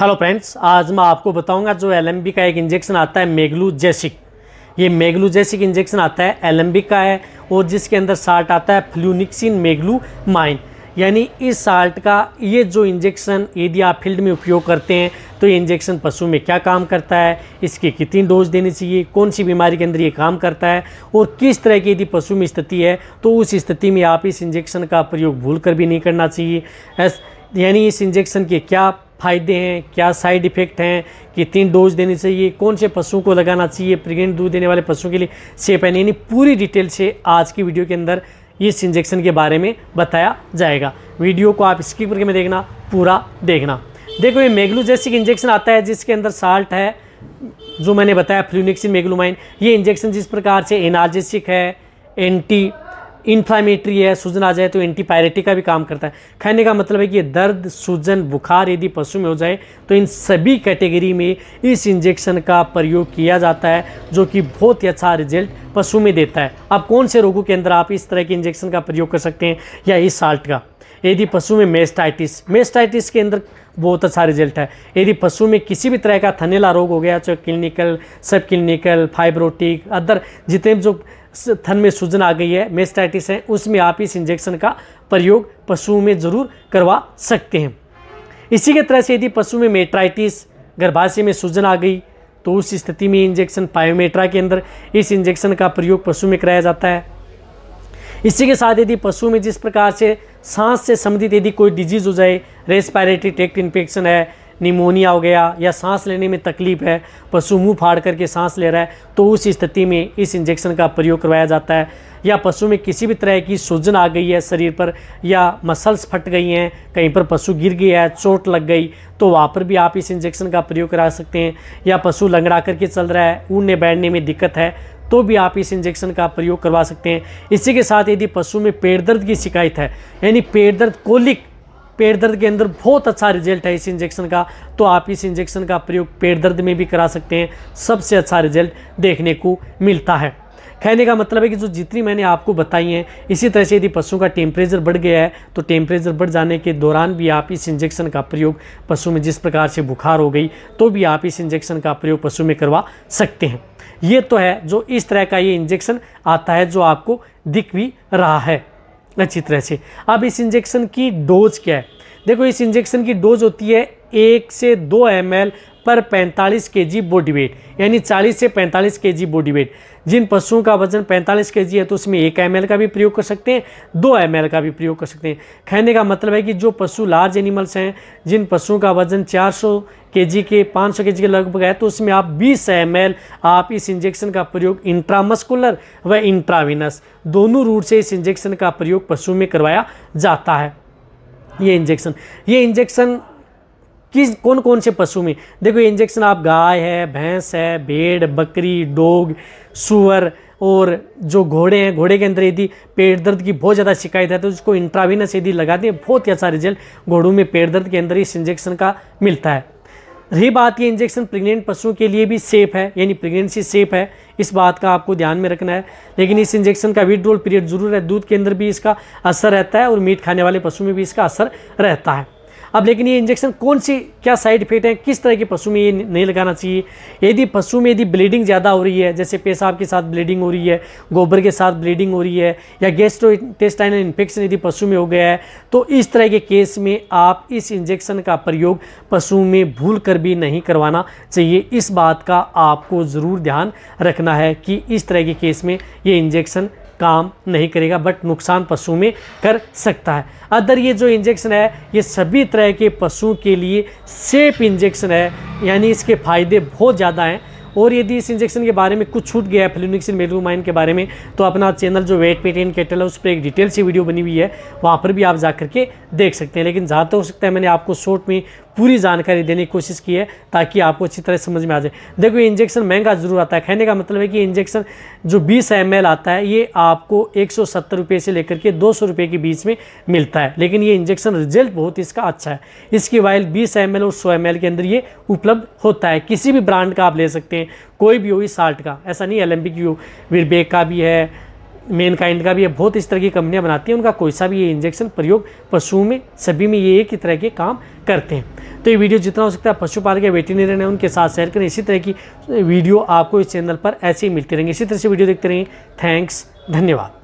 Hello friends, आज मैं आपको बताऊंगा जो एलएमबी का एक इंजेक्शन आता है मेग्लूजेसिक। ये मेग्लूजेसिक इंजेक्शन आता है एलएमबी का है और जिसके अंदर साल्ट आता है फ्लूनिक्सिन मेग्लूमाइन। यानी इस साल्ट का ये जो इंजेक्शन यदि आप फील्ड में उपयोग करते हैं तो ये इंजेक्शन पशु में क्या काम करता है, इसकी कितनी डोज देनी चाहिए, कौन सी बीमारी के अंदर ये काम करता है और किस तरह की यदि पशु में स्थिति है तो उस स्थिति में आप इस इंजेक्शन का प्रयोग भूल कर भी नहीं करना चाहिए। यानी इस इंजेक्शन के क्या फ़ायदे हैं, क्या साइड इफ़ेक्ट हैं, कितनी डोज देनी चाहिए, कौन से पशुओं को लगाना चाहिए, प्रेग्नेंट दूध देने वाले पशुओं के लिए सेफ है। यानी पूरी डिटेल से आज की वीडियो के अंदर इस इंजेक्शन के बारे में बताया जाएगा। वीडियो को आप स्किप करके में देखना, पूरा देखना। देखो, ये मेग्लूजेसिक इंजेक्शन आता है जिसके अंदर साल्ट है जो मैंने बताया फ्लूनिक्सिन मेग्लूमाइन। ये इंजेक्शन जिस प्रकार से एनाल्जेसिक है, एंटी इन्फ्लामेटरी है, सूजन आ जाए तो एंटीपायरेटिक का भी काम करता है। कहने का मतलब है कि दर्द, सूजन, बुखार यदि पशु में हो जाए तो इन सभी कैटेगरी में इस इंजेक्शन का प्रयोग किया जाता है जो कि बहुत ही अच्छा रिजल्ट पशु में देता है। अब कौन से रोगों के अंदर आप इस तरह के इंजेक्शन का प्रयोग कर सकते हैं या इस साल्ट का? यदि पशु में मेस्टाइटिस के अंदर बहुत अच्छा रिजल्ट है। यदि पशु में किसी भी तरह का थनैला रोग हो गया, चाहे क्लिनिकल, सब क्लिनिकल, फाइब्रोटिक, अदर जितने जो थन में सूजन आ गई है, मेस्टाइटिस है, उसमें आप इस इंजेक्शन का प्रयोग पशुओं में ज़रूर करवा सकते हैं। इसी के तरह से यदि पशु में मेट्राइटिस, गर्भाशय में सूजन आ गई तो उस स्थिति में इंजेक्शन पायोमेट्रा के अंदर इस इंजेक्शन का प्रयोग पशु में कराया जाता है। इसी के साथ यदि पशु में जिस प्रकार से सांस से संबंधित यदि कोई डिजीज़ हो जाए, रेस्पिरेटरी ट्रैक्ट इन्फेक्शन है, निमोनिया हो गया या सांस लेने में तकलीफ है, पशु मुंह फाड़ करके सांस ले रहा है तो उस स्थिति में इस इंजेक्शन का प्रयोग करवाया जाता है। या पशु में किसी भी तरह की सूजन आ गई है शरीर पर या मसल्स फट गई हैं, कहीं पर पशु गिर गया है, चोट लग गई तो वहाँ पर भी आप इस इंजेक्शन का प्रयोग करा सकते हैं। या पशु लंगड़ा करके चल रहा है, उड़ने बैठने में दिक्कत है तो भी आप इस इंजेक्शन का प्रयोग करवा सकते हैं। इसी के साथ यदि पशु में पेट दर्द की शिकायत है, यानी पेट दर्द, कोलिक, पेट दर्द के अंदर बहुत अच्छा रिजल्ट है इस इंजेक्शन का, तो आप इस इंजेक्शन का प्रयोग पेट दर्द में भी करा सकते हैं। सबसे अच्छा रिजल्ट देखने को मिलता है। कहने का मतलब है कि जो जितनी मैंने आपको बताई हैं, इसी तरह से यदि पशु का टेम्परेचर बढ़ गया है तो टेम्परेचर बढ़ जाने के दौरान भी आप इस इंजेक्शन का प्रयोग पशु में, जिस प्रकार से बुखार हो गई तो भी आप इस इंजेक्शन का प्रयोग पशु में करवा सकते हैं। ये तो है जो इस तरह का ये इंजेक्शन आता है जो आपको दिख भी रहा है अच्छी तरह से। अब इस इंजेक्शन की डोज क्या है? देखो, इस इंजेक्शन की डोज होती है 1 से 2 ml पर 45 kg बॉडी वेट, यानी 40 से 45 kg बॉडी वेट। जिन पशुओं का वजन 45 kg है तो उसमें 1 ml का भी प्रयोग कर सकते हैं, 2 ml का भी प्रयोग कर सकते हैं। कहने का मतलब है कि जो पशु लार्ज एनिमल्स हैं, जिन पशुओं का वजन 400 kg के 500 kg के लगभग है तो उसमें आप 20 ml आप इस इंजेक्शन का प्रयोग इंट्रामस्कुलर व इंट्राविनस दोनों रूट से इस इंजेक्शन का प्रयोग पशु में करवाया जाता है। ये इंजेक्शन किस कौन से पशु में? देखो, ये इंजेक्शन आप गाय है, भैंस है, भेड़, बकरी, डॉग, सुअर और जो घोड़े हैं, घोड़े के अंदर यदि पेट दर्द की बहुत ज़्यादा शिकायत है तो उसको इंट्राविनस यदि लगाते हैं, बहुत ही अच्छा रिजल्ट घोड़ों में पेट दर्द के अंदर इस इंजेक्शन का मिलता है। रही बात, ये इंजेक्शन प्रेग्नेंट पशुओं के लिए भी सेफ़ है, यानी प्रेगनेंसी सेफ़ है, इस बात का आपको ध्यान में रखना है। लेकिन इस इंजेक्शन का विड्रॉल पीरियड जरूर है, दूध के अंदर भी इसका असर रहता है और मीट खाने वाले पशु में भी इसका असर रहता है। अब लेकिन ये इंजेक्शन कौन सी, क्या साइड इफेक्ट है, किस तरह के पशु में ये नहीं लगाना चाहिए? यदि पशु में यदि ब्लीडिंग ज़्यादा हो रही है, जैसे पेशाब के साथ ब्लीडिंग हो रही है, गोबर के साथ ब्लीडिंग हो रही है या गैस्ट्रोइंटेस्टाइनल इन्फेक्शन यदि पशु में हो गया है तो इस तरह के केस में आप इस इंजेक्शन का प्रयोग पशु में भूल कर भी नहीं करवाना चाहिए। इस बात का आपको ज़रूर ध्यान रखना है कि इस तरह के केस में ये इंजेक्शन काम नहीं करेगा बट नुकसान पशु में कर सकता है। अदर ये जो इंजेक्शन है ये सभी तरह के पशुओं के लिए सेफ इंजेक्शन है, यानी इसके फ़ायदे बहुत ज़्यादा हैं। और यदि इस इंजेक्शन के बारे में कुछ छूट गया है फ्लूनिक्सिन मेग्लूमाइन के बारे में तो अपना चैनल जो वेट पेट एंड कैटल है उस पर एक डिटेल सी वीडियो बनी हुई है, वहाँ पर भी आप जा करके देख सकते हैं। लेकिन जहाँ तक हो सकता है मैंने आपको शॉर्ट में पूरी जानकारी देने की कोशिश की है ताकि आपको अच्छी तरह समझ में आ जाए। देखो, ये इंजेक्शन महंगा जरूर आता है। कहने का मतलब है कि इंजेक्शन जो 20 ml आता है ये आपको 170 रुपये से लेकर के 200 रुपये के बीच में मिलता है, लेकिन ये इंजेक्शन रिजल्ट बहुत इसका अच्छा है। इसकी वाइल 20 ml और 100 ml के अंदर ये उपलब्ध होता है। किसी भी ब्रांड का आप ले सकते हैं, कोई भी हो इस साल्ट का, ऐसा नहीं एलएमबी की हो, विरबेक का भी है, मेनकाइंड का भी है, बहुत इस तरह की कंपनियां बनाती हैं, उनका कोई सा भी ये इंजेक्शन प्रयोग पशुओं में सभी में ये एक ही तरह के काम करते हैं। तो ये वीडियो जितना हो सकता है पशुपालक या वेटरनरियन है उनके साथ शेयर करें। इसी तरह की वीडियो आपको इस चैनल पर ऐसे ही मिलती रहेंगी। इसी तरह से वीडियो देखते रहें। थैंक्स, धन्यवाद।